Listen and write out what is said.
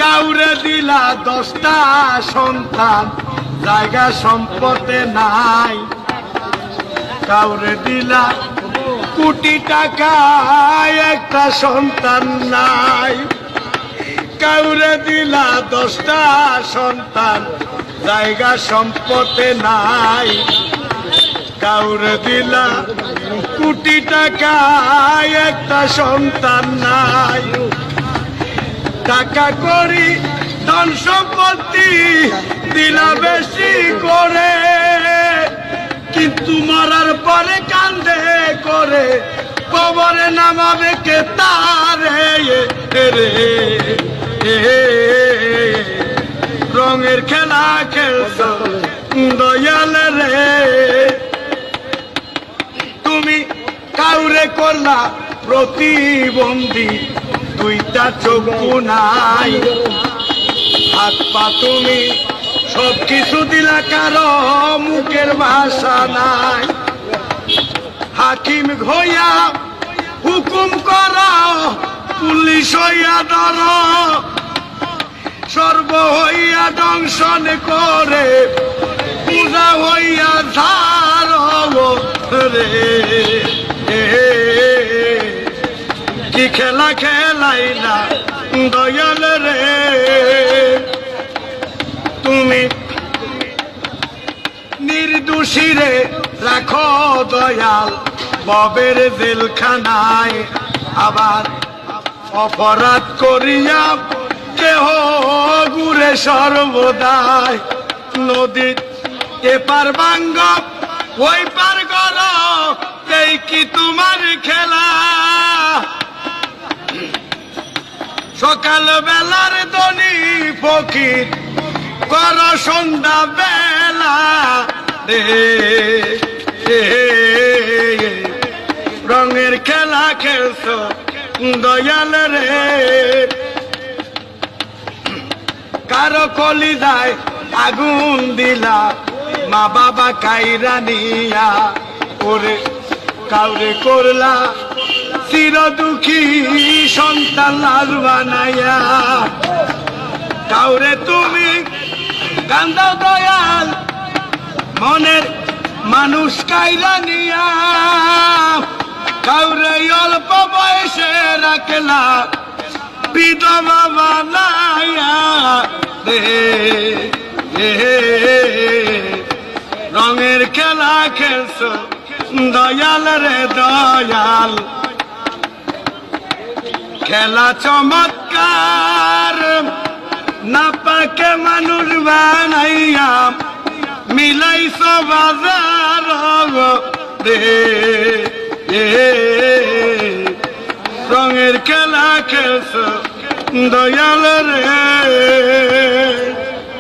কাউরে দিলা 10টা সন্তান, জায়গা সম্পদে নাই। কাউরে দিলা কোটি টাকা, একটা সন্তান নাই। কাউরে দিলা 10টা সন্তান, জায়গা সম্পদে নাই। কাউরে দিলা কোটি টাকা, একটা সন্তান নাই। টাকা করি ধন সম্পত্তি দিলা বেশি করে, কিন্তু মরার পরে কান্দে করে, কবরে নামাবে কে তারে রে। রঙের খেলা খেলছো দয়াল রে। তুমি কাউরে করলা প্রতিবন্ধী, 2টা চক্ষু নাই। হাত পা তুমি সব কিছু দিলা, কারো মুখের ভাষা নাই। হাকিম হইয়া হুকুম কর, পুলিশ হইয়া ধর, সর্ব হইয়া দংশন করে, পূজা হইয়া ধার রে। কি খেলা খেলাইলা দয়াল রে। তুমি নির্দোষীরে রাখো দয়াল ববের জেলখানায়, আবার অপরাধ করিয়া কেহ ঘুরে সর্বদাই। নদীর এপার ভাঙ্গ ওই পার গর, এই কি তোমার খেলা। সকাল বেলার ধনী ফকির কর সন্ধ্যা বেলা রে। রঙের খেলা খেলছো দয়াল রে। কারো কলিজায় আগুন দিলা, মা বাবা কাইরা নিয়া। ওরে কাউরে করলা চির দুঃখী, সন্তান লাল বানাইয়া। কাউরে তুমি কান্দাও দয়াল, মনের মানুষ কাইরা নিয়া। কাউরে অল্প বয়সে রাখলা, বিধবা বানাইয়া রে। রঙের খেলা খেলছো দয়াল রে দয়াল। খেলা চমৎকার, না পাকে মানুষ বানাইয়া, মিলাইছো বাজার রে। রঙের খেলা খেলছো দয়াল রে।